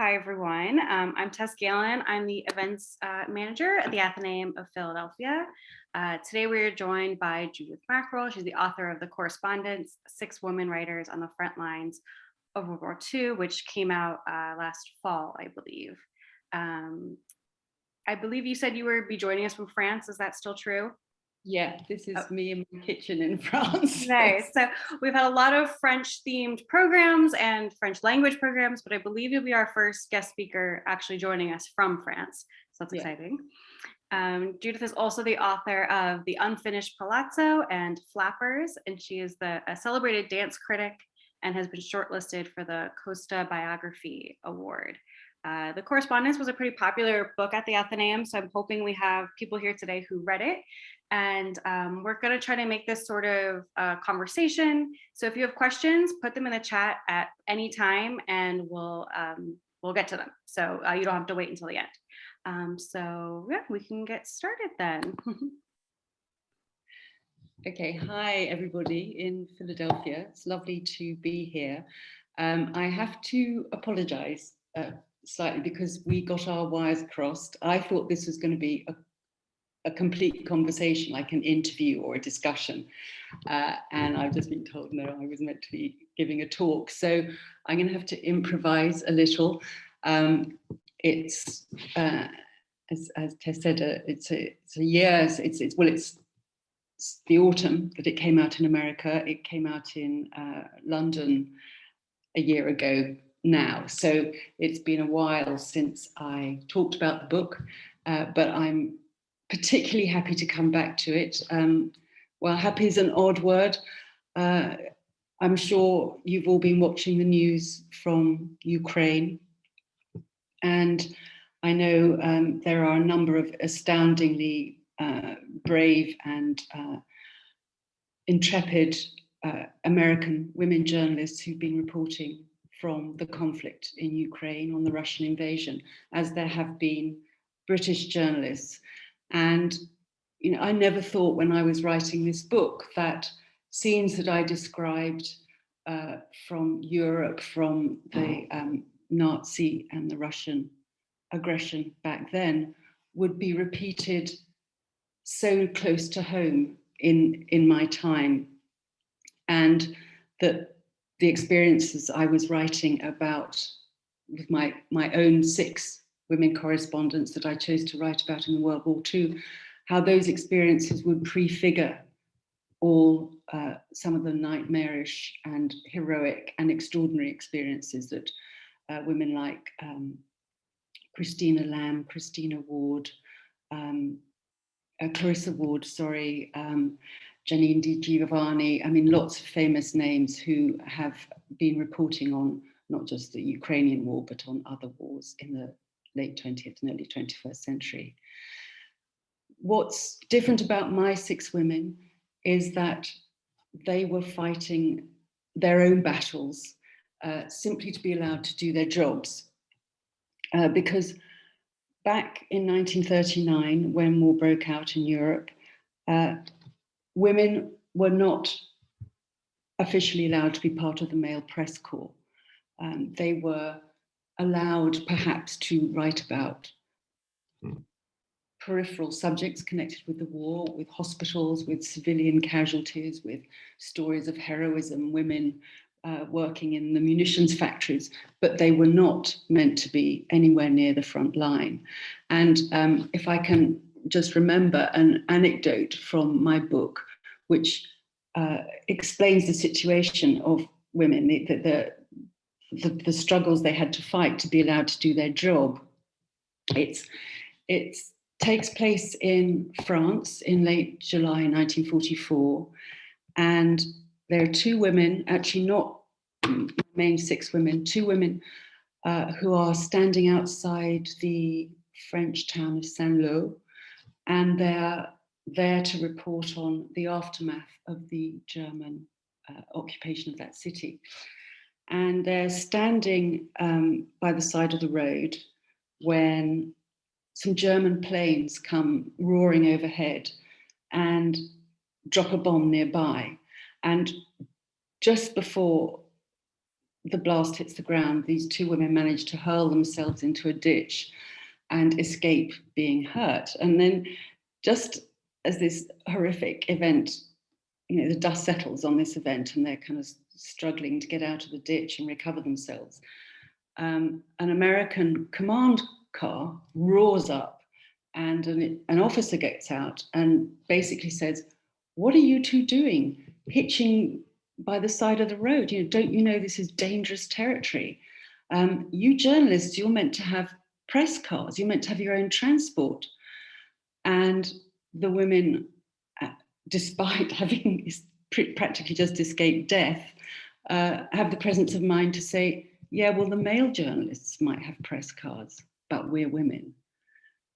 Hi, everyone. I'm Tess Galen. I'm the events manager at the Athenaeum of Philadelphia. Today, we're joined by Judith Mackrell. She's the author of the Correspondents, 6 women writers on the front lines of World War II, which came out last fall, I believe. I believe you said you would be joining us from France. Is that still true? Yeah, this is me in my kitchen in France. Nice. So we've had a lot of French-themed programs and French language programs, but I believe you'll be our first guest speaker actually joining us from France. So that's exciting. Judith is also the author of The Unfinished Palazzo and Flappers, and she is a celebrated dance critic and has been shortlisted for the Costa Biography Award. The Correspondence was a pretty popular book at the Athenaeum, so I'm hoping we have people here today who read it. And we're going to try to make this sort of conversation. So if you have questions, put them in the chat at any time, and we'll get to them. So you don't have to wait until the end. So yeah, we can get started then. Okay, hi everybody in Philadelphia. It's lovely to be here. I have to apologize slightly because we got our wires crossed. I thought this was going to be a complete conversation, like an interview or a discussion. And I've just been told, no, I was meant to be giving a talk. So I'm going to have to improvise a little. It's, as Tess said, it's a year, it's the autumn that it came out in America. It came out in London a year ago now. So it's been a while since I talked about the book, but I'm particularly happy to come back to it. Well, happy is an odd word. I'm sure you've all been watching the news from Ukraine. And I know there are a number of astoundingly brave and intrepid American women journalists who've been reporting from the conflict in Ukraine on the Russian invasion, as there have been British journalists. And I never thought when I was writing this book that scenes that I described from Europe, from the Nazi and the Russian aggression back then, would be repeated so close to home in my time, and that the experiences I was writing about with my own 6 women correspondents that I chose to write about in World War II, how those experiences would prefigure all some of the nightmarish and heroic and extraordinary experiences that women like Christina Lamb, Christina Ward, Clarissa Ward, Janine Di Giovanni, I mean, lots of famous names who have been reporting on not just the Ukrainian war, but on other wars in the late 20th and early 21st century. What's different about my 6 women is that they were fighting their own battles simply to be allowed to do their jobs. Because back in 1939, when war broke out in Europe, women were not officially allowed to be part of the male press corps. They were allowed perhaps to write about peripheral subjects connected with the war, with hospitals, with civilian casualties, with stories of heroism, women working in the munitions factories, but they were not meant to be anywhere near the front line. And if I can just remember an anecdote from my book, which explains the situation of women, the struggles they had to fight to be allowed to do their job. It takes place in France in late July 1944, and there are 2 women, actually not the main 6 women, 2 women who are standing outside the French town of Saint-Lô, and they're there to report on the aftermath of the German occupation of that city. And they're standing by the side of the road when some German planes come roaring overhead and drop a bomb nearby. And just before the blast hits the ground, these two women manage to hurl themselves into a ditch and escape being hurt. And then just as this horrific event, the dust settles on this event and they're kind of struggling to get out of the ditch and recover themselves, an American command car roars up and an officer gets out and basically says, "What are you two doing? Hitching by the side of the road? Don't you know this is dangerous territory? You journalists, you're meant to have press cars. You're meant to have your own transport." And the women, despite having practically just escaped death, have the presence of mind to say, "Yeah, well, the male journalists might have press cars, but we're women."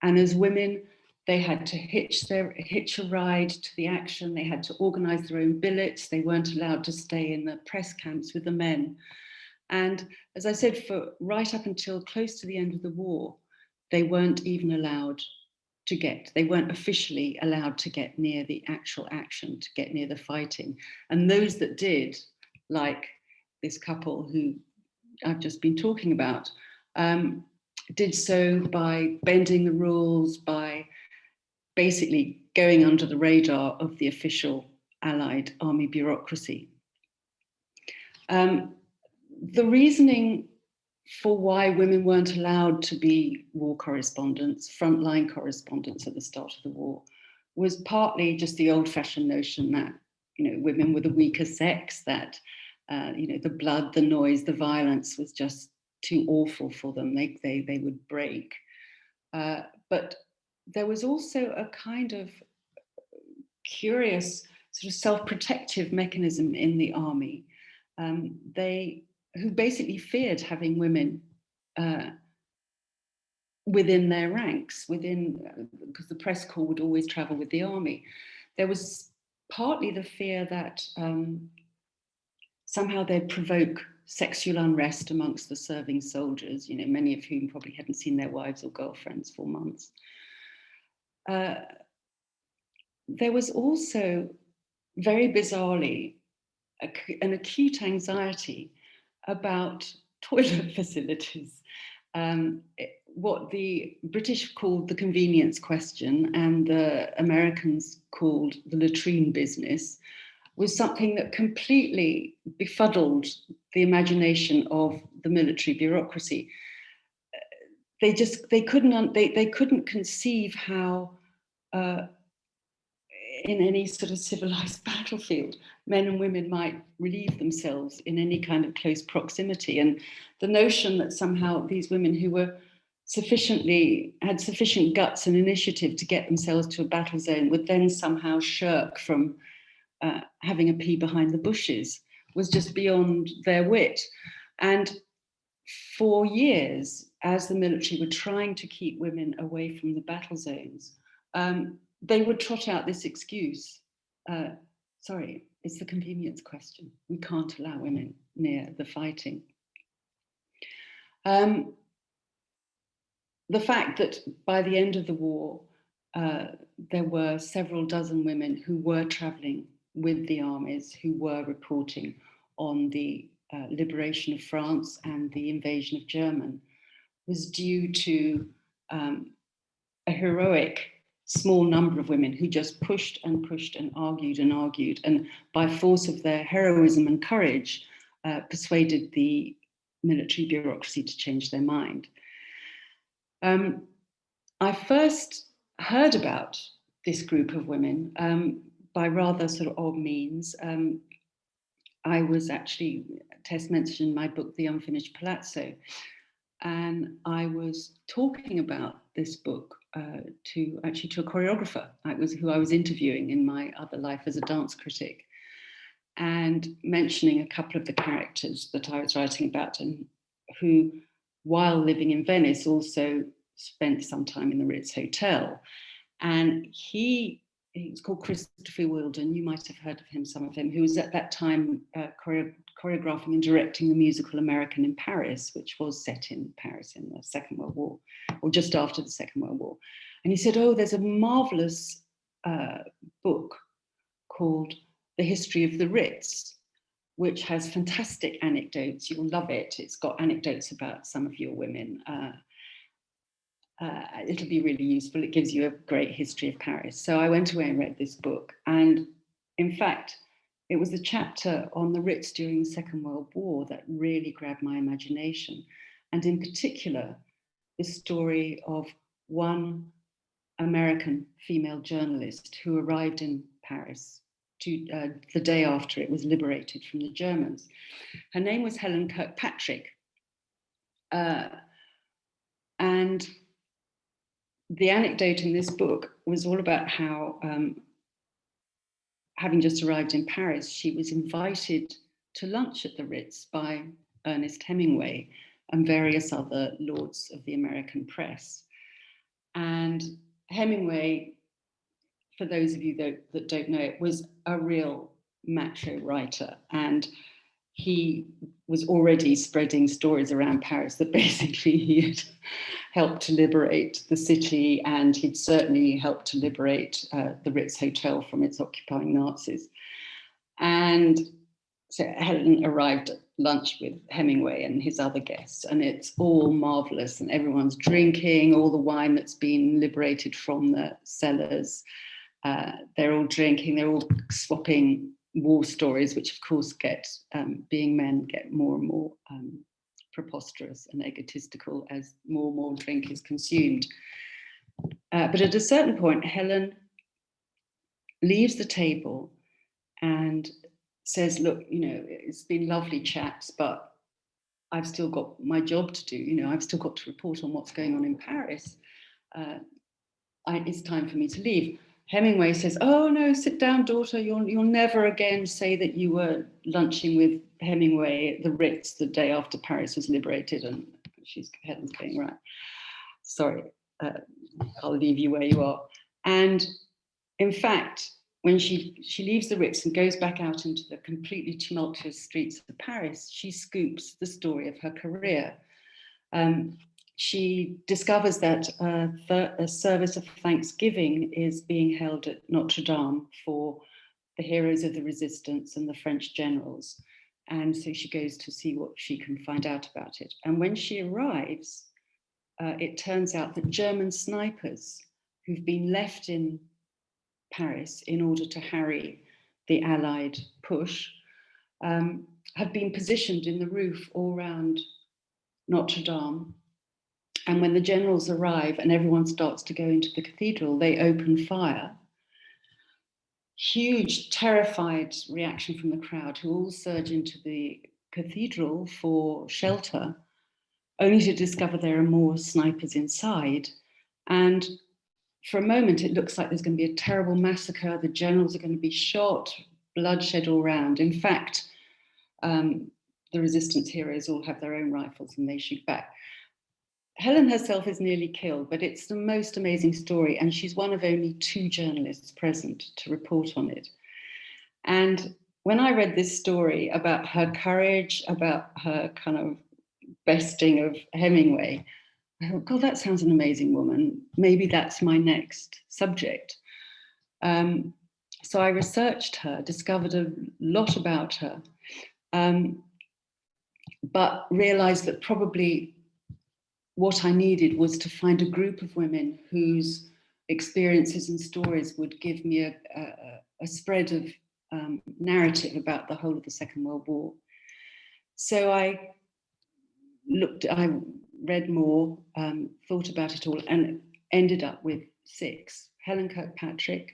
And as women, they had to hitch a ride to the action. They had to organize their own billets. They weren't allowed to stay in the press camps with the men. And as I said, for right up until close to the end of the war, they weren't even allowed to they weren't officially allowed to get near the actual action, to get near the fighting. And those that did, like this couple who I've just been talking about, did so by bending the rules, by basically going under the radar of the official Allied army bureaucracy. The reasoning for why women weren't allowed to be war correspondents, frontline correspondents at the start of the war, was partly just the old-fashioned notion that women were the weaker sex, that the blood, the noise, the violence was just too awful for them. They would break. But there was also a kind of curious sort of self-protective mechanism in the army. Who basically feared having women within their ranks, because the press corps would always travel with the army. There was partly the fear that somehow they'd provoke sexual unrest amongst the serving soldiers, many of whom probably hadn't seen their wives or girlfriends for months. There was also, very bizarrely, an acute anxiety about toilet facilities, what the British called the convenience question and the Americans called the latrine business, was something that completely befuddled the imagination of the military bureaucracy. They couldn't conceive how in any sort of civilized battlefield, men and women might relieve themselves in any kind of close proximity. And the notion that somehow these women who had sufficient guts and initiative to get themselves to a battle zone would then somehow shirk from having a pee behind the bushes was just beyond their wit. And for years, as the military were trying to keep women away from the battle zones, they would trot out this excuse. Sorry, it's the convenience question. We can't allow women near the fighting. The fact that by the end of the war, there were several dozen women who were traveling with the armies, who were reporting on the liberation of France and the invasion of Germany, was due to a heroic small number of women who just pushed and pushed and argued, and by force of their heroism and courage, persuaded the military bureaucracy to change their mind. I first heard about this group of women by rather sort of odd means. I was actually, Tess mentioned in my book, The Unfinished Palazzo, and I was talking about this book to a choreographer who I was interviewing in my other life as a dance critic, and mentioning a couple of the characters that I was writing about and who, while living in Venice, also spent some time in the Ritz Hotel. And he's called Christopher Wilden. You might have heard of him, some of him, who was at that time choreographing and directing the musical American in Paris, which was set in Paris in the Second World War, or just after the Second World War. And he said, "Oh, there's a marvelous book called The History of the Ritz, which has fantastic anecdotes. You'll love it. It's got anecdotes about some of your women. It'll be really useful. It gives you a great history of Paris. So I went away and read this book. And in fact, it was a chapter on the Ritz during the Second World War that really grabbed my imagination. And in particular, the story of one American female journalist who arrived in Paris the day after it was liberated from the Germans. Her name was Helen Kirkpatrick. And the anecdote in this book was all about how, having just arrived in Paris, she was invited to lunch at the Ritz by Ernest Hemingway and various other lords of the American press. And Hemingway, for those of you that don't know it, was a real macho writer, and he was already spreading stories around Paris that basically he had helped to liberate the city, and he'd certainly helped to liberate the Ritz Hotel from its occupying Nazis. And so Helen arrived at lunch with Hemingway and his other guests, and it's all marvelous, and everyone's drinking all the wine that's been liberated from the cellars. They're all drinking, they're all swapping war stories, which of course being men, get more and more preposterous and egotistical as more and more drink is consumed. But at a certain point, Helen leaves the table and says, look, it's been lovely chats, but I've still got my job to do. I've still got to report on what's going on in Paris. It's time for me to leave. Hemingway says, oh no, sit down, daughter. You'll never again say that you were lunching with Hemingway at the Ritz the day after Paris was liberated. And Helen's going, right, sorry, I'll leave you where you are. And in fact, when she leaves the Ritz and goes back out into the completely tumultuous streets of Paris, she scoops the story of her career. She discovers that a service of thanksgiving is being held at Notre Dame for the heroes of the resistance and the French generals. And so she goes to see what she can find out about it. And when she arrives, it turns out that German snipers who've been left in Paris in order to harry the Allied push have been positioned in the roof all around Notre Dame. And when the generals arrive and everyone starts to go into the cathedral, they open fire. Huge, terrified reaction from the crowd, who all surge into the cathedral for shelter, only to discover there are more snipers inside. And for a moment, it looks like there's going to be a terrible massacre. The generals are going to be shot, bloodshed all around. In fact, the resistance heroes all have their own rifles and they shoot back. Helen herself is nearly killed, but it's the most amazing story, and she's one of only 2 journalists present to report on it. And when I read this story about her courage, about her kind of besting of Hemingway, I thought, God, that sounds an amazing woman. Maybe that's my next subject. So I researched her, discovered a lot about her, but realized that probably what I needed was to find a group of women whose experiences and stories would give me a spread of narrative about the whole of the Second World War. So I read more, thought about it all, and ended up with 6. Helen Kirkpatrick,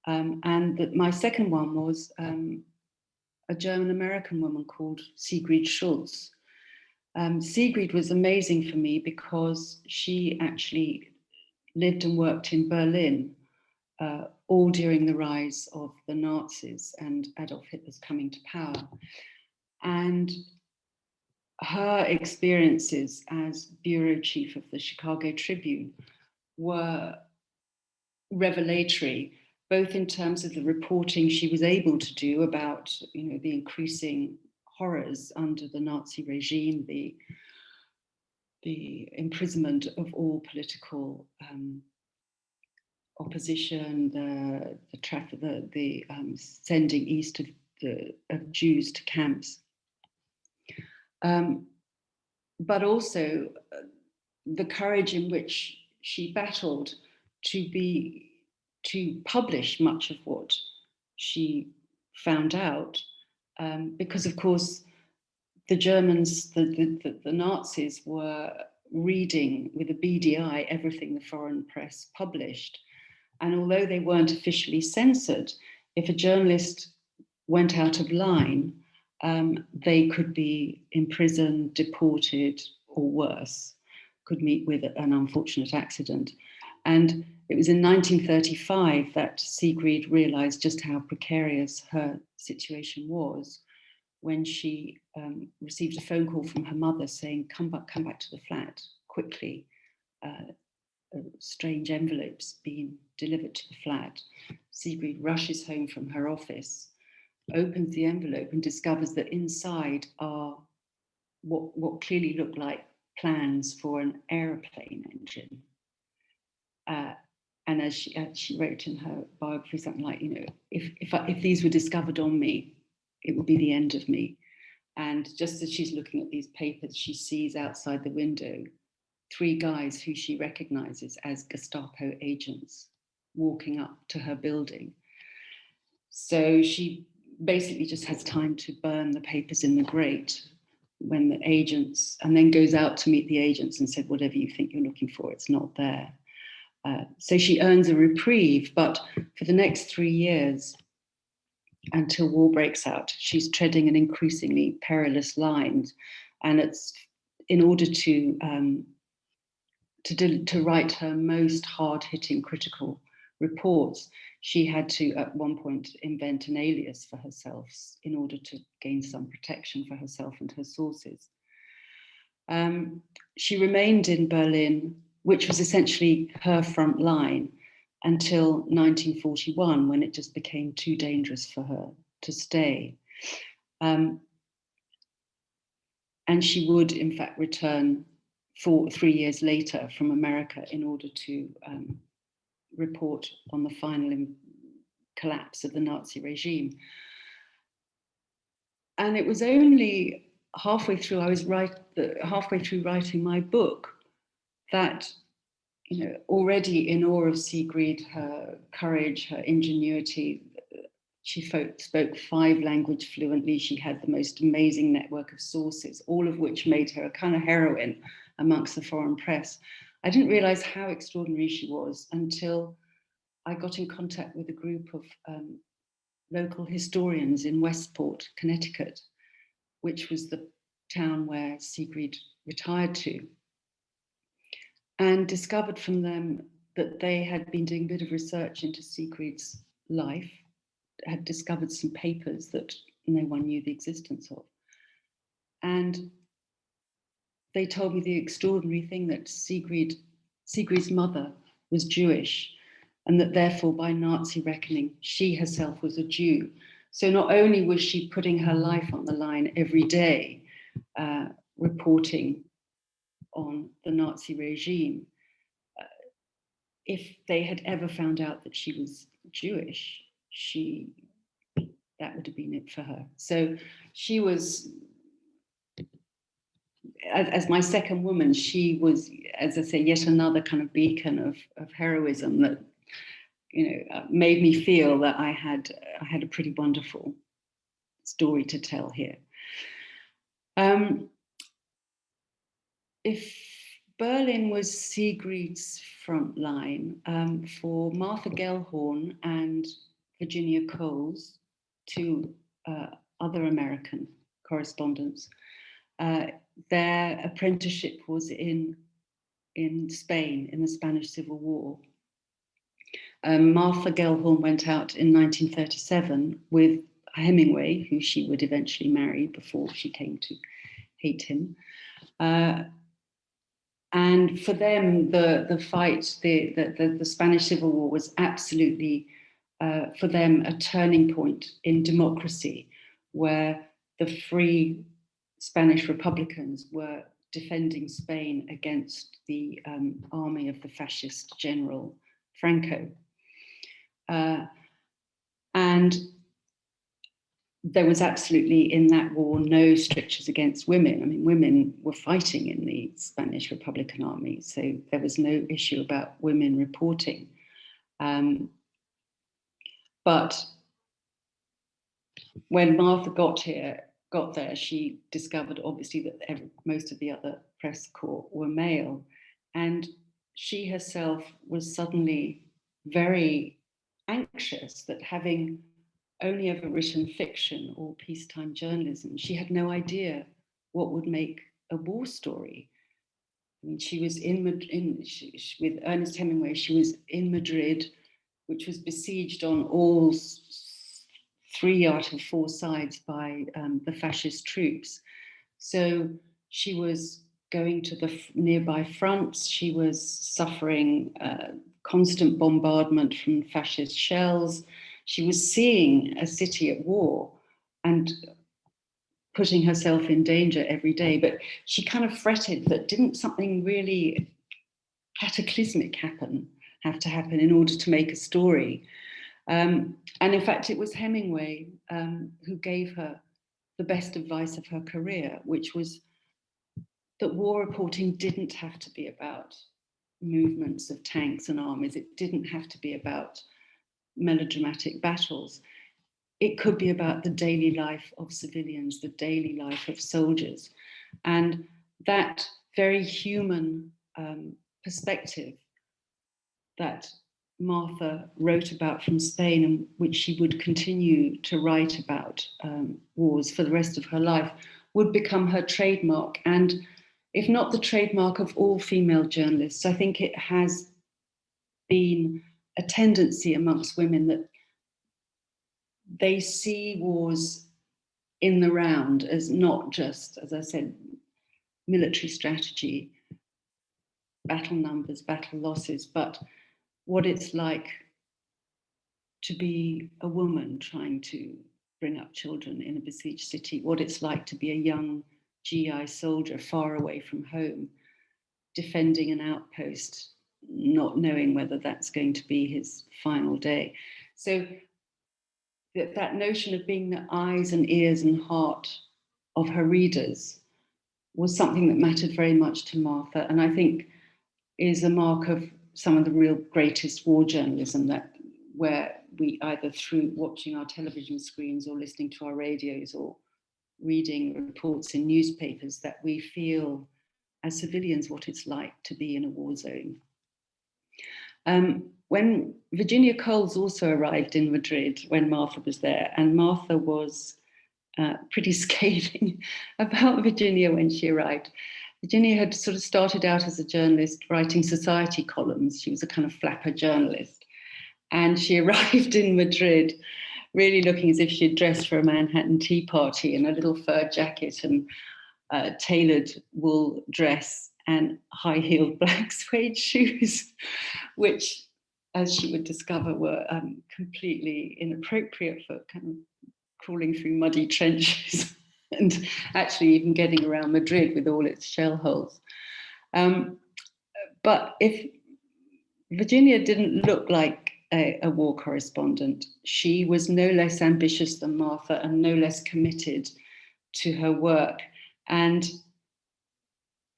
and my second one was a German-American woman called Sigrid Schultz. Sigrid was amazing for me because she actually lived and worked in Berlin, all during the rise of the Nazis and Adolf Hitler's coming to power. And her experiences as bureau chief of the Chicago Tribune were revelatory, both in terms of the reporting she was able to do about, the increasing horrors under the Nazi regime, the imprisonment of all political opposition, the sending east of of Jews to camps. But also the courage in which she battled to publish much of what she found out, because of course the Germans, the Nazis were reading with a beady eye everything the foreign press published. And although they weren't officially censored, if a journalist went out of line, they could be imprisoned, deported, or worse, could meet with an unfortunate accident. And it was in 1935 that Sigrid realized just how precarious her situation was when she received a phone call from her mother saying, come back to the flat quickly. Strange envelopes being delivered to the flat. Sigrid rushes home from her office, opens the envelope and discovers that inside are what clearly look like plans for an aeroplane engine. And as she wrote in her biography, something like, if these were discovered on me, it would be the end of me. And just as she's looking at these papers, she sees outside the window 3 guys who she recognizes as Gestapo agents walking up to her building. So she basically just has time to burn the papers in the grate when the agents, and then goes out to meet the agents and said, whatever you think you're looking for, it's not there. So she earns a reprieve, but for the next 3 years, until war breaks out, she's treading an increasingly perilous line. And it's in order to write her most hard-hitting critical reports, she had to, at one point, invent an alias for herself in order to gain some protection for herself and her sources. She remained in Berlin, which was essentially her front line, until 1941, when it just became too dangerous for her to stay. And she would, in fact, return 3 years later from America in order to report on the final collapse of the Nazi regime. And it was only halfway through, halfway through writing my book, that, already in awe of Sigrid, her courage, her ingenuity, she spoke 5 languages fluently. She had the most amazing network of sources, all of which made her a kind of heroine amongst the foreign press. I didn't realize how extraordinary she was until I got in contact with a group of local historians in Westport, Connecticut, which was the town where Sigrid retired to, and discovered from them that they had been doing a bit of research into Sigrid's life, had discovered some papers that no one knew the existence of. And they told me the extraordinary thing that Sigrid's mother was Jewish, and that therefore, by Nazi reckoning, she herself was a Jew. So not only was she putting her life on the line every day, reporting on the Nazi regime, if they had ever found out that she was Jewish, that would have been it for her. So she was, as my second woman, she was, as I say, yet another kind of beacon of heroism that, made me feel that I had a pretty wonderful story to tell here. If Berlin was Sigrid's front line, for Martha Gellhorn and Virginia Cowles, 2 other American correspondents, their apprenticeship was in Spain in the Spanish Civil War. Martha Gellhorn went out in 1937 with Hemingway, who she would eventually marry before she came to hate him. And for them, the fight, the Spanish Civil War was absolutely, for them, a turning point in democracy, where the free Spanish Republicans were defending Spain against the army of the fascist general Franco. And there was absolutely in that war no strictures against women. I mean, women were fighting in the Spanish Republican Army, so there was no issue about women reporting. But when Martha got there, she discovered obviously that most of the other press corps were male, and she herself was suddenly very anxious that, having only ever written fiction or peacetime journalism, she had no idea what would make a war story. I mean, she was with Ernest Hemingway, she was in Madrid, which was besieged on all 3 out of 4 sides by the fascist troops. So she was going to the nearby fronts. She was suffering constant bombardment from fascist shells. She was seeing a city at war and putting herself in danger every day. But she kind of fretted that didn't something really cataclysmic have to happen in order to make a story. And in fact, it was Hemingway who gave her the best advice of her career, which was that war reporting didn't have to be about movements of tanks and armies. It didn't have to be about melodramatic battles. It could be about the daily life of civilians, the daily life of soldiers. And that very human perspective that Martha wrote about from Spain, and which she would continue to write about wars for the rest of her life, would become her trademark. And if not the trademark of all female journalists, I think it has been a tendency amongst women that they see wars in the round as not just, as I said, military strategy, battle numbers, battle losses, but what it's like to be a woman trying to bring up children in a besieged city, what it's like to be a young GI soldier far away from home, defending an outpost, not knowing whether that's going to be his final day. So that notion of being the eyes and ears and heart of her readers was something that mattered very much to Martha, and I think is a mark of some of the real greatest war journalism, that where we either through watching our television screens or listening to our radios or reading reports in newspapers, that we feel as civilians what it's like to be in a war zone. When Virginia Cowles also arrived in Madrid when Martha was there, and Martha was pretty scathing about Virginia when she arrived. Virginia had sort of started out as a journalist writing society columns. She was a kind of flapper journalist. And she arrived in Madrid really looking as if she had dressed for a Manhattan Tea Party in a little fur jacket and tailored wool dress and high-heeled black suede shoes, which, as she would discover, were completely inappropriate for kind of crawling through muddy trenches and actually even getting around Madrid with all its shell holes. But if Virginia didn't look like a war correspondent, she was no less ambitious than Martha and no less committed to her work. And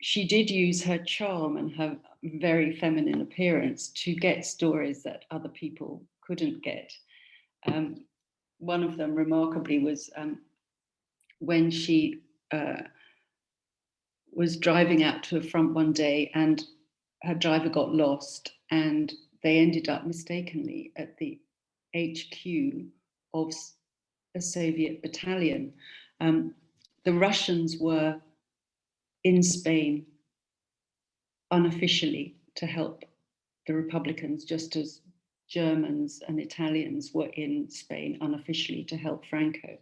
she did use her charm and her very feminine appearance to get stories that other people couldn't get. One of them, remarkably, was when she was driving out to a front one day and her driver got lost, and they ended up mistakenly at the HQ of a Soviet battalion. The Russians were in Spain unofficially to help the Republicans, just as Germans and Italians were in Spain unofficially to help Franco.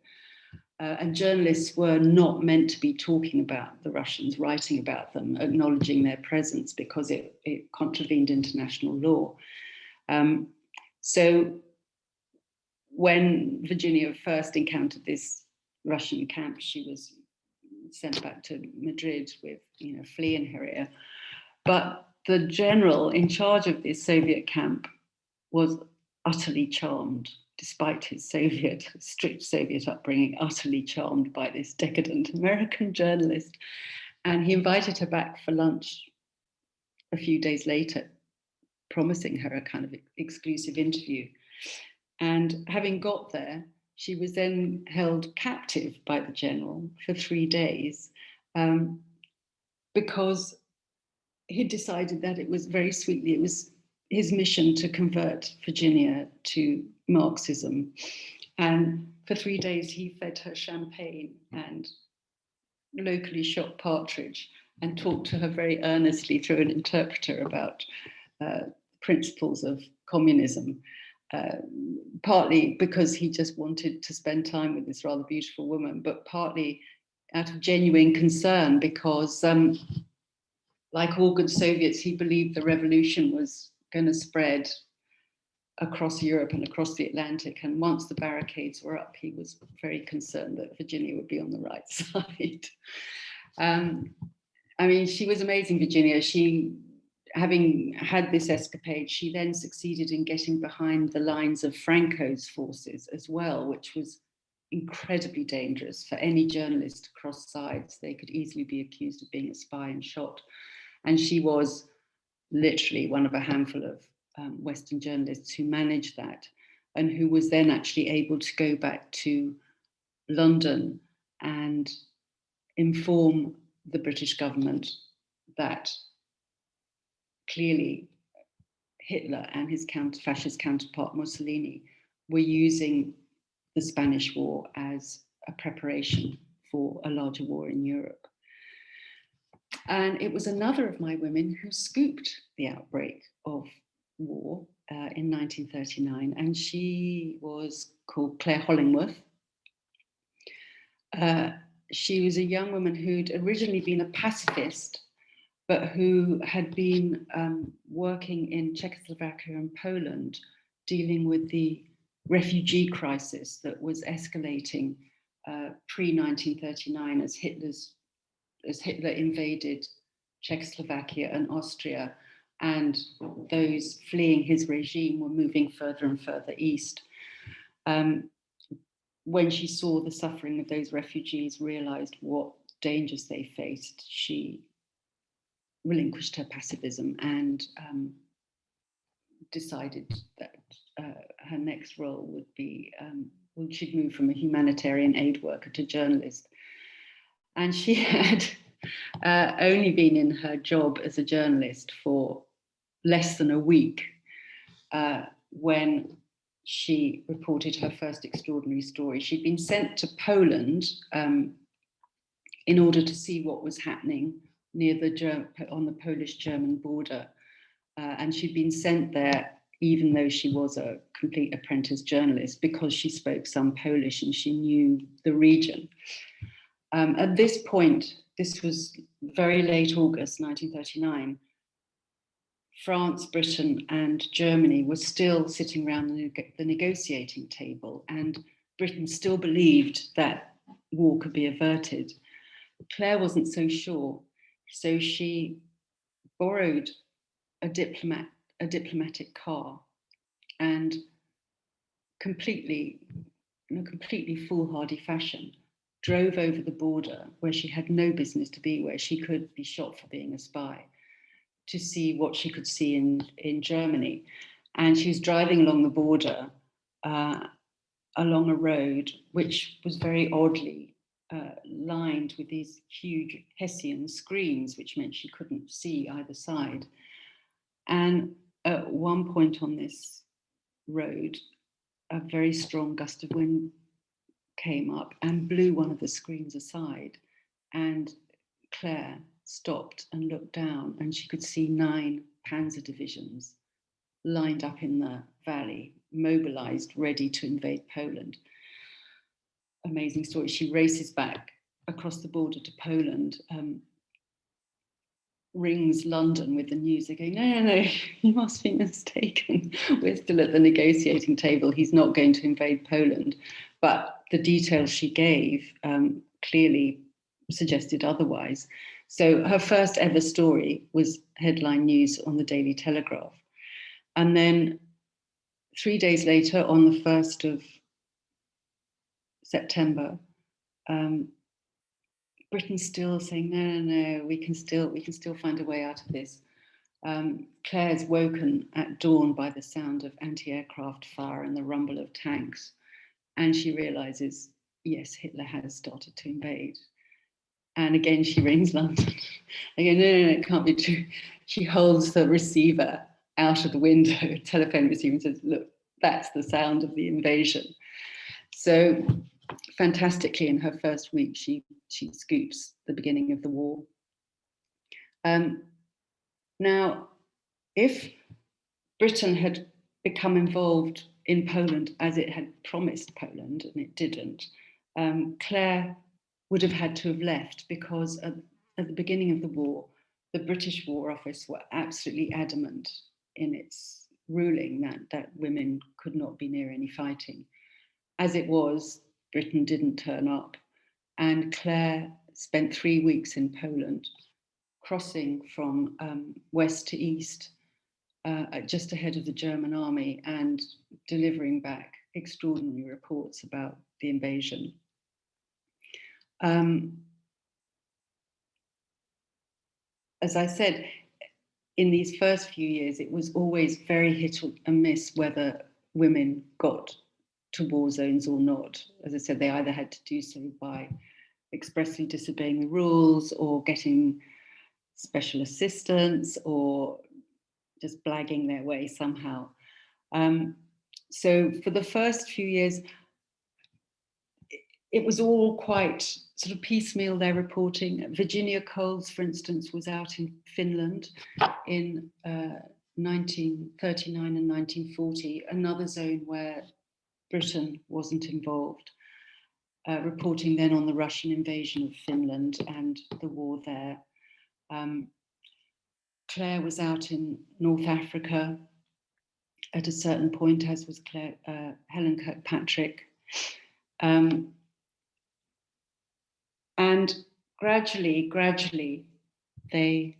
And journalists were not meant to be talking about the Russians, writing about them, acknowledging their presence, because it contravened international law. So when Virginia first encountered this Russian camp, she was sent back to Madrid with, flea in her ear. But the general in charge of this Soviet camp was utterly charmed despite his strict Soviet upbringing, utterly charmed by this decadent American journalist. And he invited her back for lunch a few days later, promising her a kind of exclusive interview. And having got there, she was then held captive by the general for 3 days because he decided that it was very sweetly, it was his mission to convert Virginia to Marxism. And for 3 days, he fed her champagne and locally shot partridge and talked to her very earnestly through an interpreter about principles of communism, partly because he just wanted to spend time with this rather beautiful woman, but partly out of genuine concern because, like all good Soviets, he believed the revolution was going to spread across Europe and across the Atlantic. And once the barricades were up, he was very concerned that Virginia would be on the right side. I mean, she was amazing, Virginia. She, having had this escapade, she then succeeded in getting behind the lines of Franco's forces as well, which was incredibly dangerous for any journalist to cross sides. They could easily be accused of being a spy and shot. And she was literally one of a handful of Western journalists who managed that, and who was then actually able to go back to London and inform the British government that clearly Hitler and his fascist counterpart Mussolini were using the Spanish War as a preparation for a larger war in Europe. And it was another of my women who scooped the outbreak of war in 1939, and she was called Clare Hollingworth. She was a young woman who'd originally been a pacifist, but who had been working in Czechoslovakia and Poland, dealing with the refugee crisis that was escalating pre-1939 as Hitler invaded Czechoslovakia and Austria, and those fleeing his regime were moving further and further east. When she saw the suffering of those refugees, realized what dangers they faced, she relinquished her pacifism and decided that her next role would be, she'd move from a humanitarian aid worker to journalist. And she had only been in her job as a journalist for less than a week when she reported her first extraordinary story. She'd been sent to Poland in order to see what was happening near on the Polish-German border. And she'd been sent there even though she was a complete apprentice journalist, because she spoke some Polish and she knew the region. At this point, this was very late August 1939, France, Britain, and Germany were still sitting around the negotiating table, and Britain still believed that war could be averted. Claire wasn't so sure, so she borrowed a diplomatic car and in a completely foolhardy fashion, drove over the border where she had no business to be, where she could be shot for being a spy, to see what she could see in Germany. And she was driving along the border, along a road which was very oddly lined with these huge Hessian screens, which meant she couldn't see either side. And at one point on this road, a very strong gust of wind came up and blew one of the screens aside, and Claire stopped and looked down, and she could see 9 panzer divisions lined up in the valley, mobilized, ready to invade Poland. Amazing story. She races back across the border to Poland, rings London with the news. They're going, no, you must be mistaken. We're still at the negotiating table. He's not going to invade Poland. But the details she gave clearly suggested otherwise. So her first ever story was headline news on the Daily Telegraph. And then 3 days later, on the 1st of September, Britain's still saying, no, we can still find a way out of this. Claire's woken at dawn by the sound of anti-aircraft fire and the rumble of tanks. And she realizes, yes, Hitler has started to invade. And again, she rings London. Again, no, it can't be true. She holds the receiver out of the window, telephone receiver, and says, look, that's the sound of the invasion. So fantastically, in her first week, she scoops the beginning of the war. Now, if Britain had become involved in Poland as it had promised Poland, and it didn't, Clare would have had to have left, because at the beginning of the war, the British War Office were absolutely adamant in its ruling that women could not be near any fighting. As it was, Britain didn't turn up, and Clare spent 3 weeks in Poland, crossing from west to east, just ahead of the German army, and delivering back extraordinary reports about the invasion. As I said, in these first few years, it was always very hit and miss whether women got to war zones or not. As I said, they either had to do so by expressly disobeying the rules, or getting special assistance, or just blagging their way somehow. So for the first few years, it was all quite sort of piecemeal, their reporting. Virginia Cowles, for instance, was out in Finland in 1939 and 1940, another zone where Britain wasn't involved, reporting then on the Russian invasion of Finland and the war there. Clare was out in North Africa at a certain point, as was Helen Kirkpatrick. And gradually, they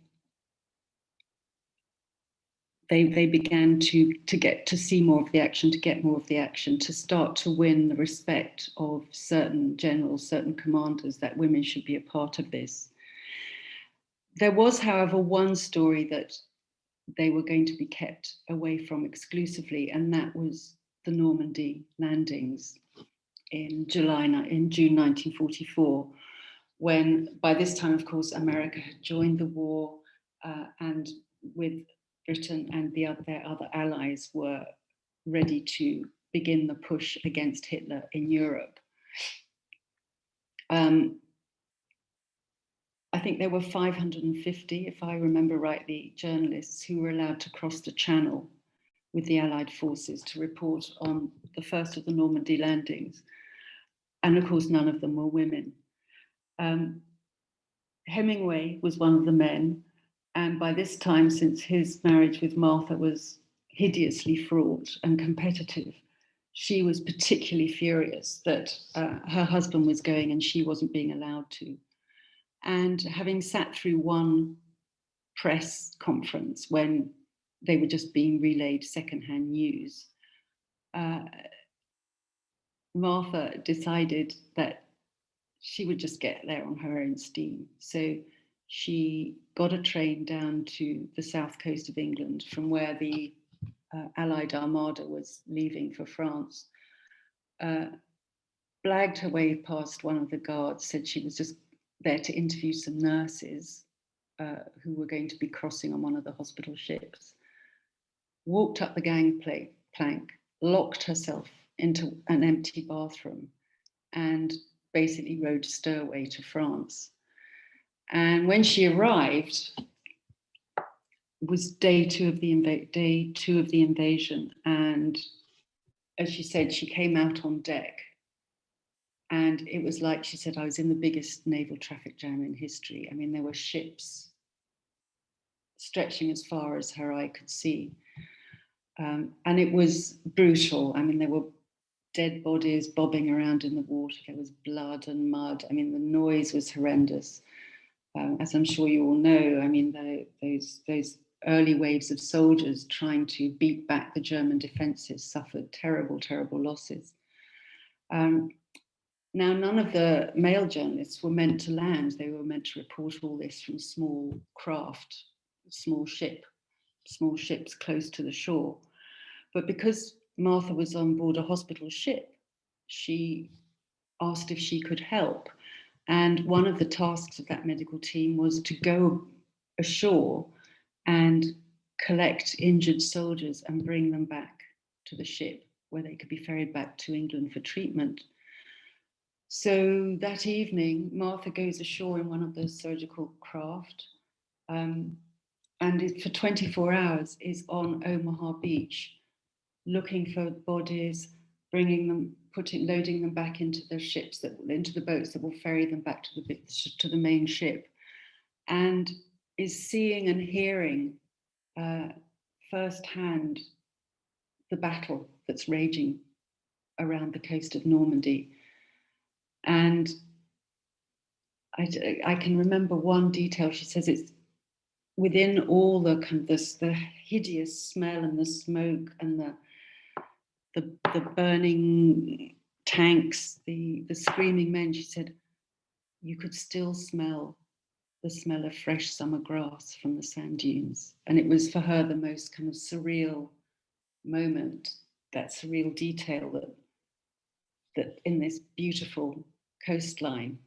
began to get to see more of the action, to get more of the action, to start to win the respect of certain generals, certain commanders, that women should be a part of this. There was, however, one story that they were going to be kept away from exclusively, and that was the Normandy landings in June 1944, when by this time, of course, America had joined the war, and with Britain and their other allies were ready to begin the push against Hitler in Europe. I think there were 550, if I remember rightly, journalists who were allowed to cross the Channel with the Allied forces to report on the first of the Normandy landings. And of course, none of them were women. Hemingway was one of the men. And by this time, since his marriage with Martha was hideously fraught and competitive, she was particularly furious that her husband was going and she wasn't being allowed to. And having sat through one press conference when they were just being relayed secondhand news, Martha decided that she would just get there on her own steam. So she got a train down to the south coast of England, from where the Allied Armada was leaving for France, blagged her way past one of the guards, said she was just there to interview some nurses who were going to be crossing on one of the hospital ships, walked up the gangplank, locked herself into an empty bathroom, and basically rode stowaway to France. And when she arrived, it was day two of the invasion. And as she said, she came out on deck, and it was like, she said, I was in the biggest naval traffic jam in history. I mean, there were ships stretching as far as her eye could see. And it was brutal. I mean, there were dead bodies bobbing around in the water. There was blood and mud. I mean, the noise was horrendous. As I'm sure you all know, I mean, those early waves of soldiers trying to beat back the German defences suffered terrible, terrible losses. Now, none of the male journalists were meant to land. They were meant to report all this from small craft, small ships close to the shore. But because Martha was on board a hospital ship, she asked if she could help. And one of the tasks of that medical team was to go ashore and collect injured soldiers and bring them back to the ship where they could be ferried back to England for treatment. So that evening, Martha goes ashore in one of those surgical craft, and for 24 hours is on Omaha Beach, looking for bodies, bringing them, loading them back into the ships, into the boats that will ferry them back to the main ship, and is seeing and hearing firsthand the battle that's raging around the coast of Normandy. And I can remember one detail. She says it's within all the kind of the hideous smell and the smoke and the burning tanks, the screaming men. She said you could still smell the smell of fresh summer grass from the sand dunes, and it was for her the most kind of surreal moment, that surreal detail that in this beautiful coastline,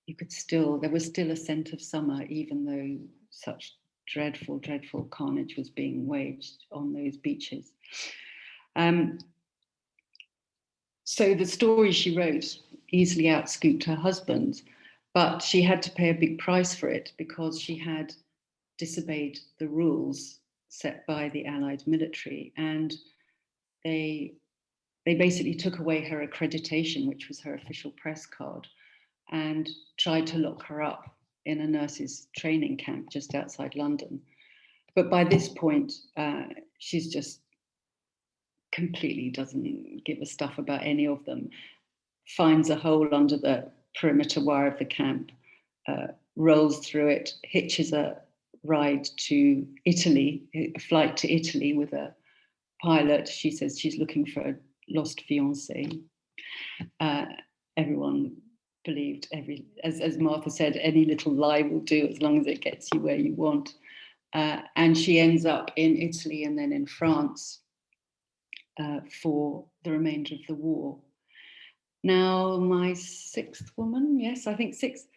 there was still a scent of summer, even though such dreadful, dreadful carnage was being waged on those beaches. So the story she wrote easily outscooped her husband, but she had to pay a big price for it because she had disobeyed the rules set by the Allied military, and they basically took away her accreditation, which was her official press card, and tried to lock her up in a nurses' training camp just outside London. But by this point, she's just completely doesn't give a stuff about any of them, finds a hole under the perimeter wire of the camp, rolls through it, hitches a ride to Italy, a flight to Italy with a pilot. She says she's looking for a lost fiancé. Everyone believed, as Martha said, any little lie will do as long as it gets you where you want. And she ends up in Italy and then in France for the remainder of the war. Now, my sixth woman, yes, I think sixth,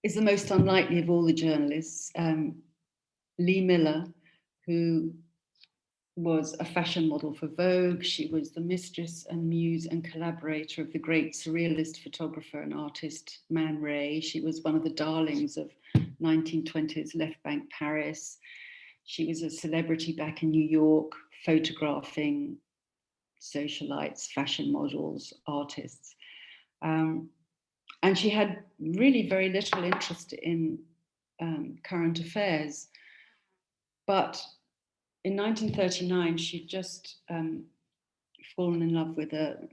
is the most unlikely of all the journalists. Lee Miller, who was a fashion model for Vogue. She was the mistress and muse and collaborator of the great surrealist photographer and artist Man Ray. She was one of the darlings of 1920s left bank Paris. She was a celebrity back in New York, photographing socialites, fashion models, artists. And she had really very little interest in current affairs. But in 1939, she'd just fallen in love with a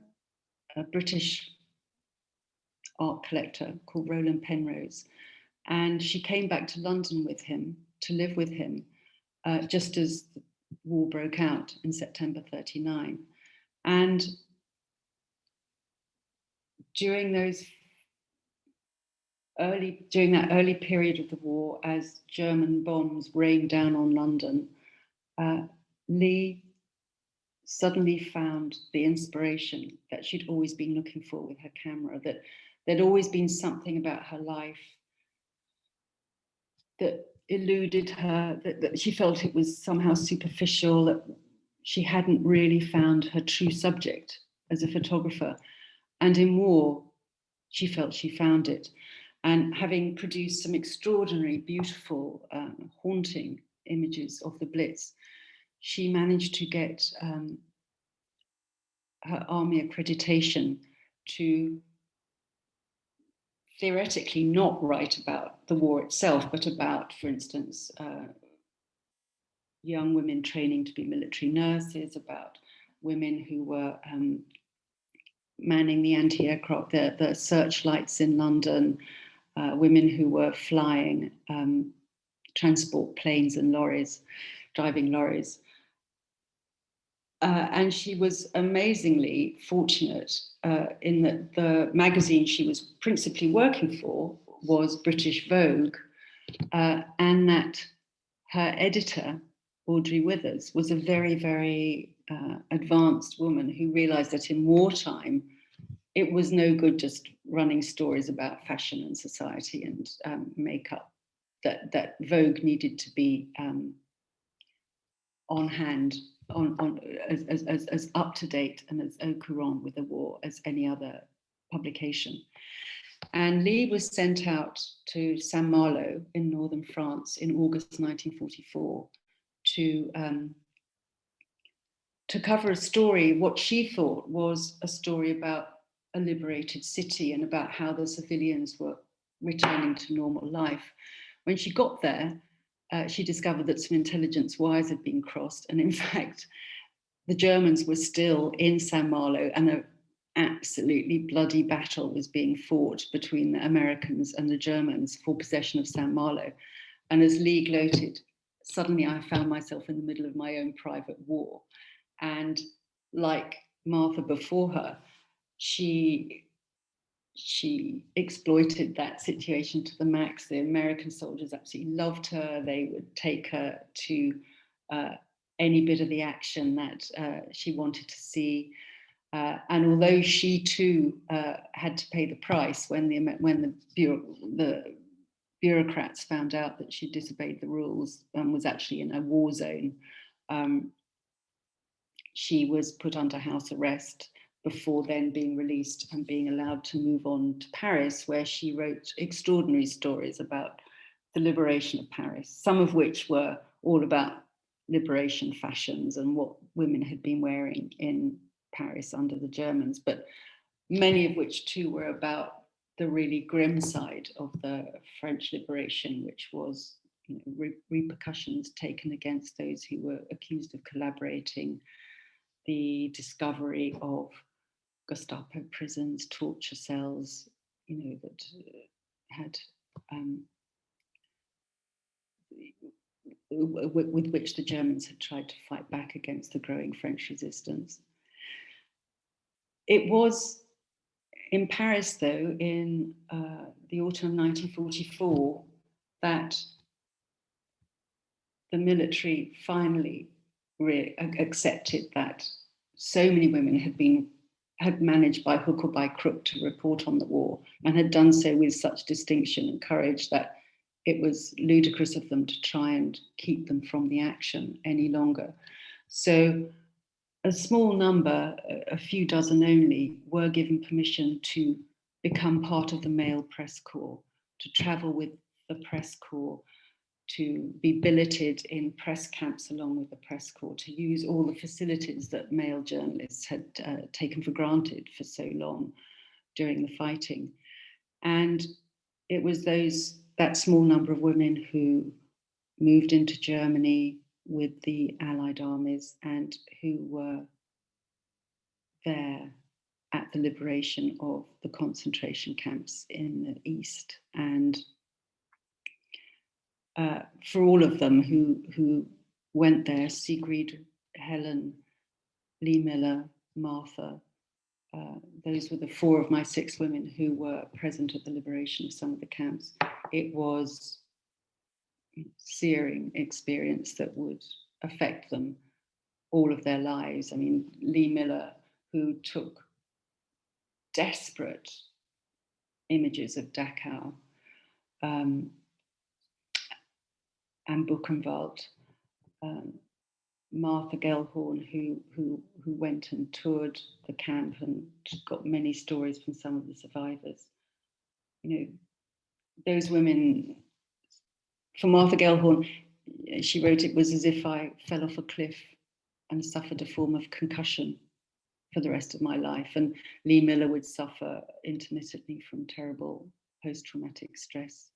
British art collector called Roland Penrose. And she came back to London with him, to live with him, just as the war broke out in September 39. And during that early period of the war, as German bombs rained down on London, Lee suddenly found the inspiration that she'd always been looking for with her camera, that there'd always been something about her life that eluded her, that she felt it was somehow superficial, that she hadn't really found her true subject as a photographer. And in war, she felt she found it. And having produced some extraordinary, beautiful, haunting images of the Blitz, she managed to get her army accreditation to theoretically not write about the war itself, but about, for instance, young women training to be military nurses, about women who were manning the anti-aircraft, the searchlights in London, women who were flying transport planes and lorries, driving lorries. And she was amazingly fortunate in that the magazine she was principally working for was British Vogue, and that her editor, Audrey Withers, was a very, very advanced woman who realized that in wartime, it was no good just running stories about fashion and society and makeup, that Vogue needed to be on hand, as up to date and as au courant with the war as any other publication. And Lee was sent out to Saint-Malo in northern France in August 1944 to cover a story, what she thought was a story about a liberated city and about how the civilians were returning to normal life. When she got there, she discovered that some intelligence wires had been crossed, and in fact, the Germans were still in Saint-Malo, and an absolutely bloody battle was being fought between the Americans and the Germans for possession of Saint-Malo. And as Lee gloated, suddenly I found myself in the middle of my own private war. And like Martha before her, she exploited that situation to the max. The American soldiers absolutely loved her. They would take her to any bit of the action that she wanted to see. And although she too had to pay the price when the bureaucrats found out that she disobeyed the rules and was actually in a war zone, she was put under house arrest before then being released and being allowed to move on to Paris, where she wrote extraordinary stories about the liberation of Paris, some of which were all about liberation fashions and what women had been wearing in Paris under the Germans, but many of which too were about the really grim side of the French liberation, which was, you know, repercussions taken against those who were accused of collaborating, the discovery of Gestapo prisons, torture cells, you know, that had with which the Germans had tried to fight back against the growing French resistance. It was in Paris, though, in the autumn of 1944, that the military finally accepted that so many women had managed by hook or by crook to report on the war, and had done so with such distinction and courage that it was ludicrous of them to try and keep them from the action any longer. So a small number, a few dozen only, were given permission to become part of the male press corps, to travel with the press corps, to be billeted in press camps along with the press corps, to use all the facilities that male journalists had taken for granted for so long during the fighting. And it was that small number of women who moved into Germany with the Allied armies and who were there at the liberation of the concentration camps in the East. And for all of them who went there, Sigrid, Helen, Lee Miller, Martha, those were the 4 of my 6 women who were present at the liberation of some of the camps. It was a searing experience that would affect them all of their lives. I mean, Lee Miller, who took desperate images of Dachau and Buchenwald, Martha Gellhorn, who went and toured the camp and got many stories from some of the survivors. You know, those women, for Martha Gellhorn, she wrote, it was as if I fell off a cliff and suffered a form of concussion for the rest of my life. And Lee Miller would suffer intermittently from terrible post-traumatic stress.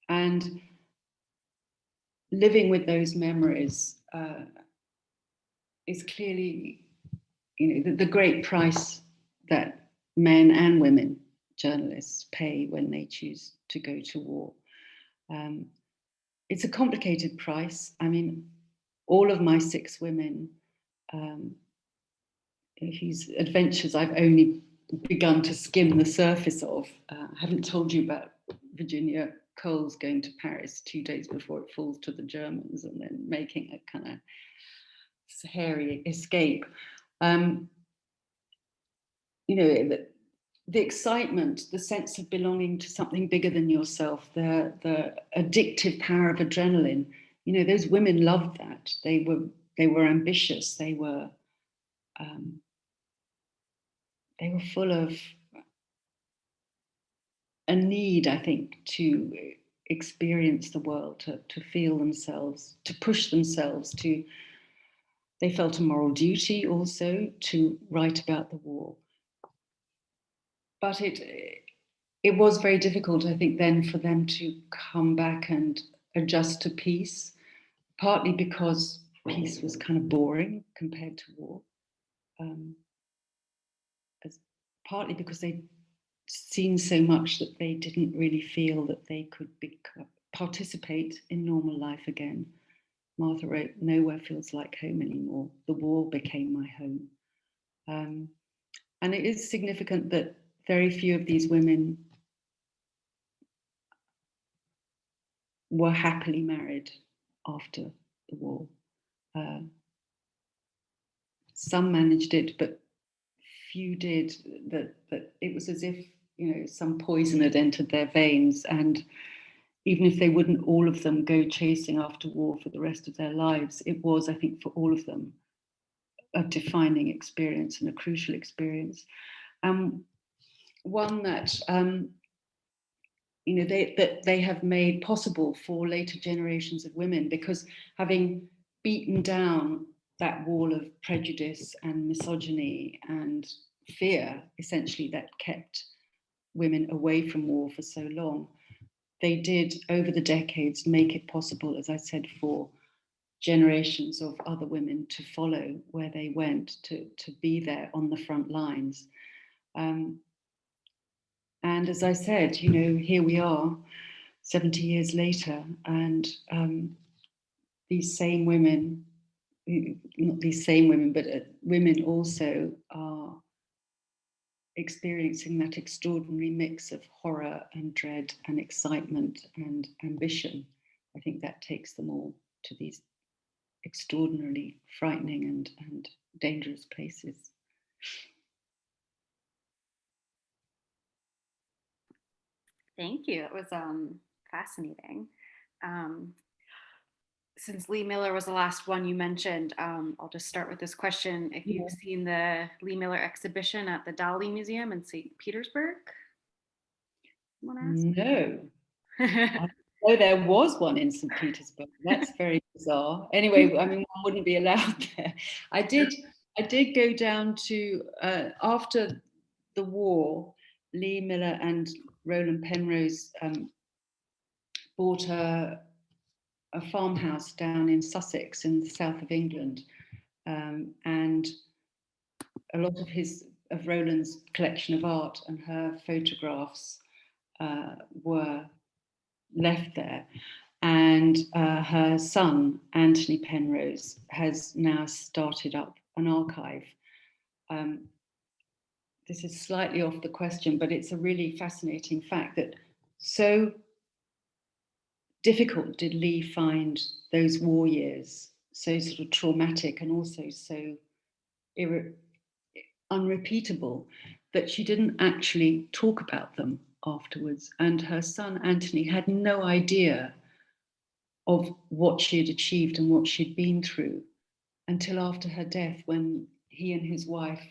And living with those memories is clearly, you know, the great price that men and women journalists pay when they choose to go to war. It's a complicated price. I mean, all of my 6 women, whose adventures I've only begun to skim the surface of. I haven't told you about Virginia Cowles going to Paris 2 days before it falls to the Germans and then making a kind of hairy escape. The excitement, the sense of belonging to something bigger than yourself, the addictive power of adrenaline. Those women loved that. They were ambitious. They were full of a need, I think, to experience the world, to feel themselves, to push themselves, they felt a moral duty also to write about the war. But it was very difficult, I think, then for them to come back and adjust to peace, partly because peace was kind of boring compared to war, partly because they'd seen so much that they didn't really feel that they could participate in normal life again. Martha wrote, "Nowhere feels like home anymore. The war became my home." And it is significant that very few of these women were happily married after the war. Some managed it, but few did. That it was as if some poison had entered their veins, and even if they wouldn't all of them go chasing after war for the rest of their lives, it was, I think, for all of them a defining experience and a crucial experience. One that they have made possible for later generations of women, because having beaten down that wall of prejudice and misogyny and fear, essentially, that kept women away from war for so long, they did, over the decades, make it possible, as I said, for generations of other women to follow where they went, to be there on the front lines. And as I said, here we are 70 years later, and these same women, not these same women, but women also are experiencing that extraordinary mix of horror and dread and excitement and ambition. I think that takes them all to these extraordinarily frightening and dangerous places. Thank you. It was fascinating. Since Lee Miller was the last one you mentioned, I'll just start with this question. If you've seen the Lee Miller exhibition at the Dali Museum in St. Petersburg? No. I know there was one in St. Petersburg. That's very bizarre. Anyway, I mean, one wouldn't be allowed there. I did go down to, after the war, Lee Miller and Roland Penrose bought a farmhouse down in Sussex in the south of England, and a lot of Roland's collection of art and her photographs were left there. And her son, Anthony Penrose, has now started up an archive. This is slightly off the question, but it's a really fascinating fact that so difficult did Lee find those war years, so sort of traumatic and also so unrepeatable, that she didn't actually talk about them afterwards. And her son, Anthony, had no idea of what she had achieved and what she'd been through until after her death, when he and his wife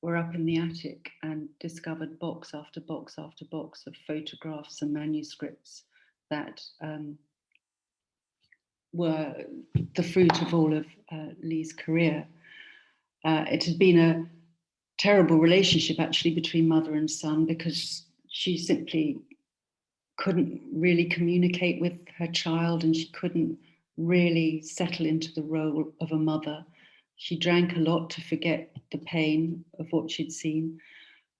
were up in the attic and discovered box after box after box of photographs and manuscripts that were the fruit of all of Lee's career. It had been a terrible relationship, actually, between mother and son, because she simply couldn't really communicate with her child, and she couldn't really settle into the role of a mother. She drank a lot to forget the pain of what she'd seen.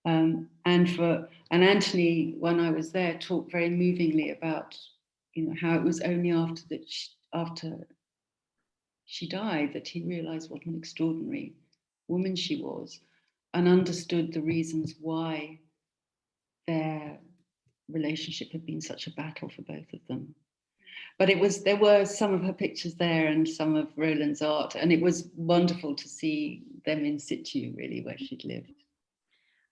And Anthony, when I was there, talked very movingly about how it was only after she died that he realized what an extraordinary woman she was, and understood the reasons why their relationship had been such a battle for both of them. But there were some of her pictures there and some of Roland's art, and it was wonderful to see them in situ, really, where she'd lived.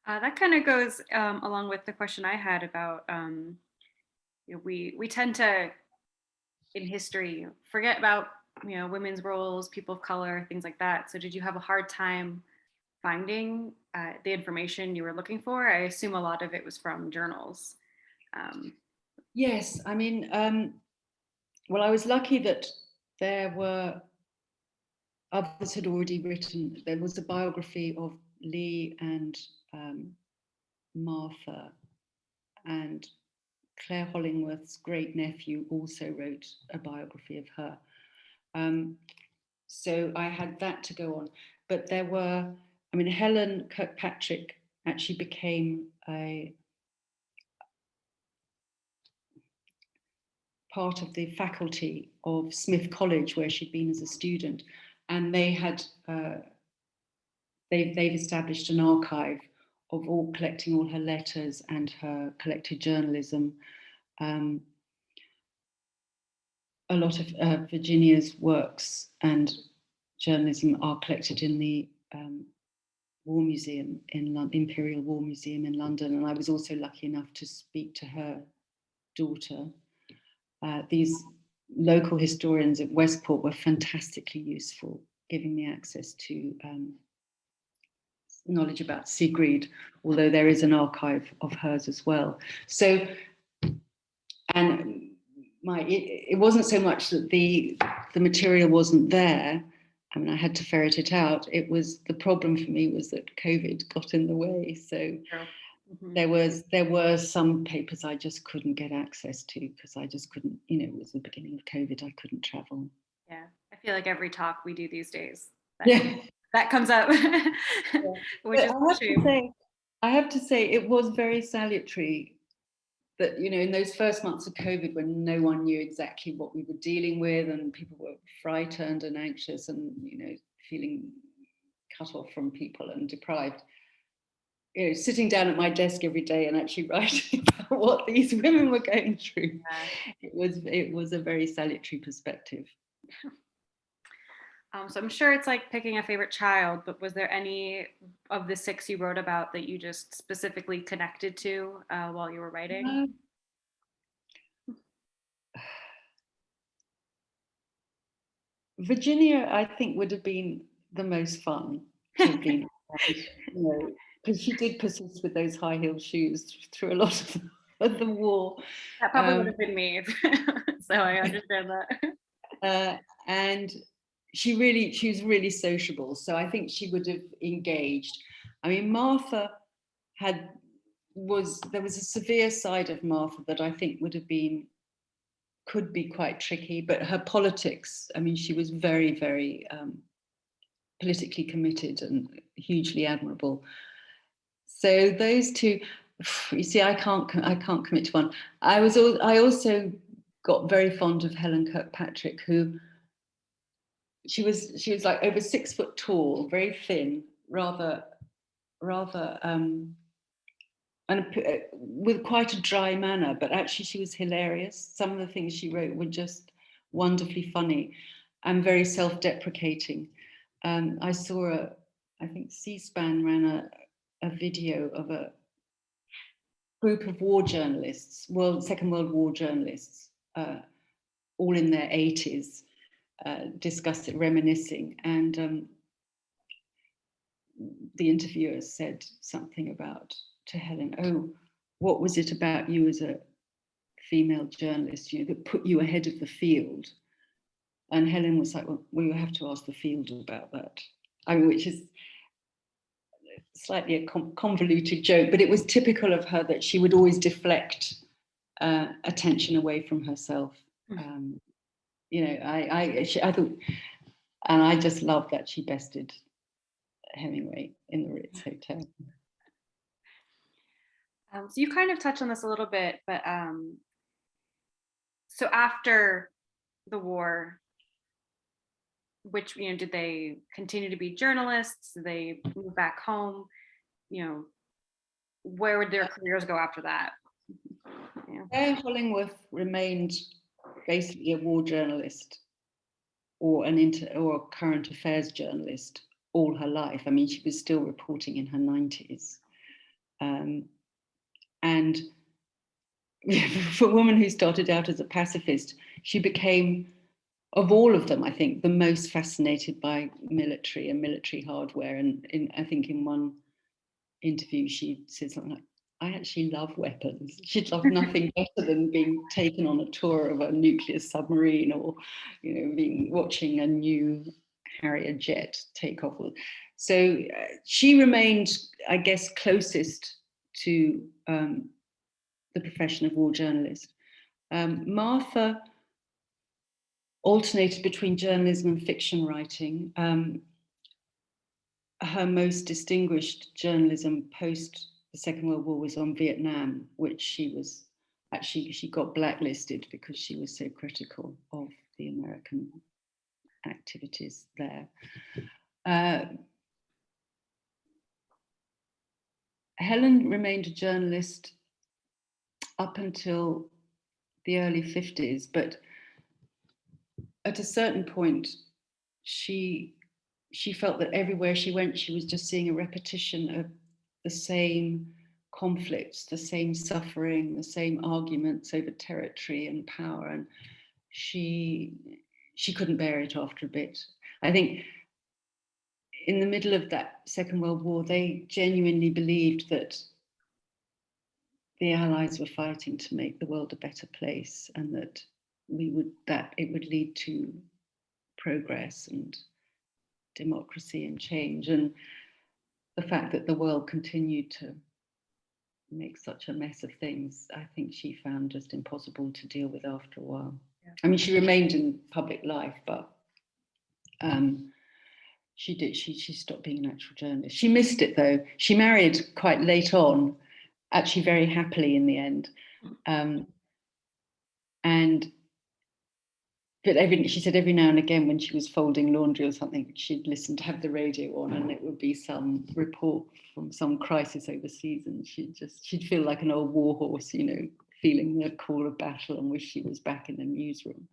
That kind of goes along with the question I had about we tend to, in history, forget about women's roles, people of color, things like that. So did you have a hard time finding the information you were looking for? I assume a lot of it was from journals. Yes, I mean, well, I was lucky that there were others had already written. There was a biography of Lee and Martha, and Clare Hollingworth's great nephew also wrote a biography of her. So I had that to go on. But there were, I mean, Helen Kirkpatrick actually became a part of the faculty of Smith College, where she'd been as a student, and they had they've established an archive of collecting all her letters and her collected journalism. A lot of Virginia's works and journalism are collected in the War Museum Imperial War Museum in London, and I was also lucky enough to speak to her daughter. These local historians at Westport were fantastically useful, giving me access to knowledge about Sigrid, although there is an archive of hers as well. So, and it wasn't so much that the material wasn't there. I mean, I had to ferret it out. It was, the problem for me was that COVID got in the way. So there were some papers I just couldn't get access to because I just couldn't, it was the beginning of COVID. I couldn't travel. Yeah, I feel like every talk we do these days, that comes up, which is a shame. I have to say, it was very salutary that, in those first months of COVID, when no one knew exactly what we were dealing with and people were frightened and anxious and, feeling cut off from people and deprived, sitting down at my desk every day and actually writing about what these women were going through. It was a very salutary perspective. So I'm sure it's like picking a favorite child, but was there any of the 6 you wrote about that you just specifically connected to while you were writing? Virginia, I think, would have been the most fun to have been, because she did persist with those high heel shoes through a lot of the war. That probably would have been me, so I understand that. And she was really sociable, so I think she would have engaged. I mean, Martha there was a severe side of Martha that I think could be quite tricky, but her politics, I mean, she was very, very politically committed and hugely admirable. So those two, you see, I can't commit to one. I also got very fond of Helen Kirkpatrick, who she was like over 6 foot tall, very thin, rather and with quite a dry manner, but actually she was hilarious. Some of the things she wrote were just wonderfully funny and very self-deprecating. I saw I think C-SPAN ran a video of a group of war journalists, Second World War journalists, all in their 80s, discussed it, reminiscing, and the interviewer said something about to Helen, "Oh, what was it about you as a female journalist, that put you ahead of the field?" And Helen was like, "Well, you have to ask the field about that." I mean, which is slightly a convoluted joke, but it was typical of her that she would always deflect attention away from herself. I thought, and I just loved that she bested Hemingway in the Ritz Hotel. So you kind of touched on this a little bit, but so after the war, which, did they continue to be journalists? Did they move back home? Where would their careers go after that? Clare Hollingworth remained basically a war journalist or a current affairs journalist all her life. I mean, she was still reporting in her 90s. And for a woman who started out as a pacifist, she became, of all of them, I think, the most fascinated by military and military hardware. And I think in one interview, she said something like, I actually love weapons. She'd love nothing better than being taken on a tour of a nuclear submarine, or, watching a new Harrier jet take off. So she remained, I guess, closest to the profession of war journalist. Martha alternated between journalism and fiction writing. Her most distinguished journalism post the Second World War was on Vietnam, which she got blacklisted because she was so critical of the American activities there. Helen remained a journalist up until the early 50s, but at a certain point, she felt that everywhere she went, she was just seeing a repetition of the same conflicts, the same suffering, the same arguments over territory and power, and she couldn't bear it after a bit. I think in the middle of that Second World War, they genuinely believed that the Allies were fighting to make the world a better place, and that it would lead to progress and democracy and change. And the fact that the world continued to make such a mess of things, I think she found just impossible to deal with after a while. Yeah. I mean, she remained in public life, but she stopped being an actual journalist. She missed it, though. She married quite late on, actually very happily in the end. But she said every now and again when she was folding laundry or something, she'd listen to have the radio on, and it would be some report from some crisis overseas, and she'd feel like an old war horse, feeling the call of battle and wish she was back in the newsroom.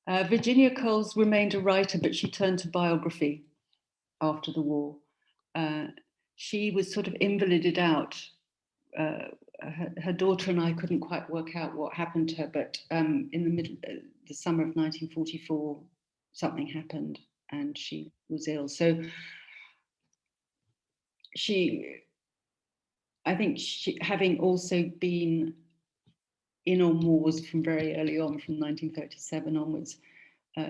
Virginia Cowles remained a writer, but she turned to biography after the war. She was sort of invalided out. Her daughter and I couldn't quite work out what happened to her, but in the summer of 1944, something happened and she was ill. So I think having also been in on wars from very early on, from 1937 onwards,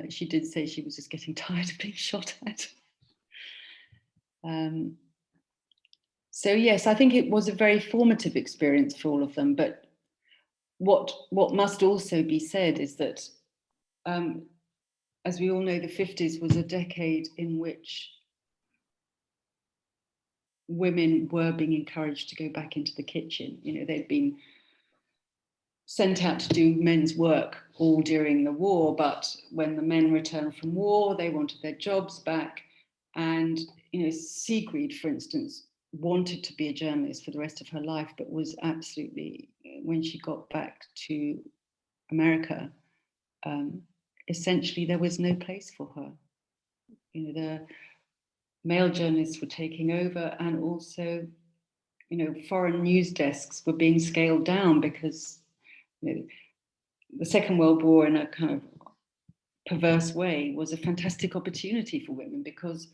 she did say she was just getting tired of being shot at. So yes, I think it was a very formative experience for all of them. But what must also be said is that, as we all know, the 50s was a decade in which women were being encouraged to go back into the kitchen. They'd been sent out to do men's work all during the war, but when the men returned from war, they wanted their jobs back. And Sigrid, for instance, wanted to be a journalist for the rest of her life, but was absolutely, when she got back to America, essentially there was no place for her. The male journalists were taking over, and also, foreign news desks were being scaled down because the Second World War, in a kind of perverse way, was a fantastic opportunity for women because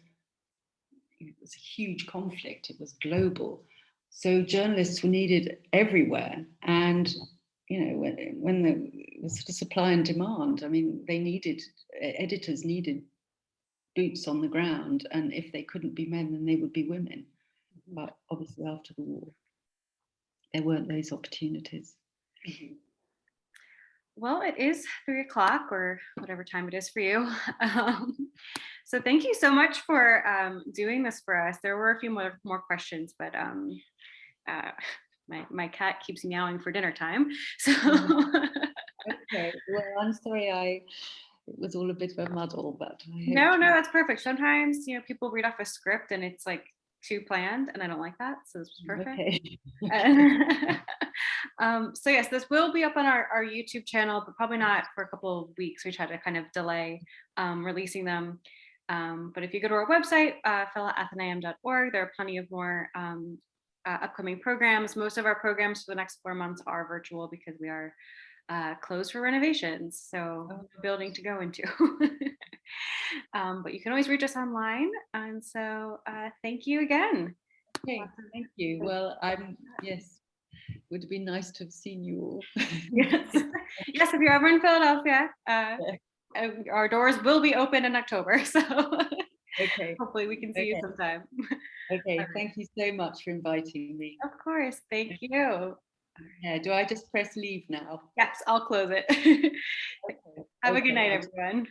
it was a huge conflict. It was global. So journalists were needed everywhere. And, when the sort of supply and demand, I mean, editors needed boots on the ground. And if they couldn't be men, then they would be women. But obviously after the war, there weren't those opportunities. Mm-hmm. Well, it is 3 o'clock or whatever time it is for you. So thank you so much for doing this for us. There were a few more questions, but my cat keeps meowing for dinner time. So Okay, well, I'm sorry, it was all a bit of a muddle, but I No, hope that's perfect. Sometimes, people read off a script and it's like too planned, and I don't like that. So this was perfect. Okay. So yes, this will be up on our YouTube channel, but probably not for a couple of weeks. We try to kind of delay releasing them. But if you go to our website, philathenaeum.org, there are plenty of more upcoming programs. Most of our programs for the next 4 months are virtual because we are closed for renovations, so no building to go into. But you can always reach us online, and so thank you again. Okay, thank you. Well, yes, would have been nice to have seen you all. Yes, if you're ever in Philadelphia, our doors will be open in October, so Okay, hopefully we can see you sometime. Okay, thank you so much for inviting me. Of course, thank you. Yeah, do I just press leave now? Yes, I'll close it. Have a good night, everyone.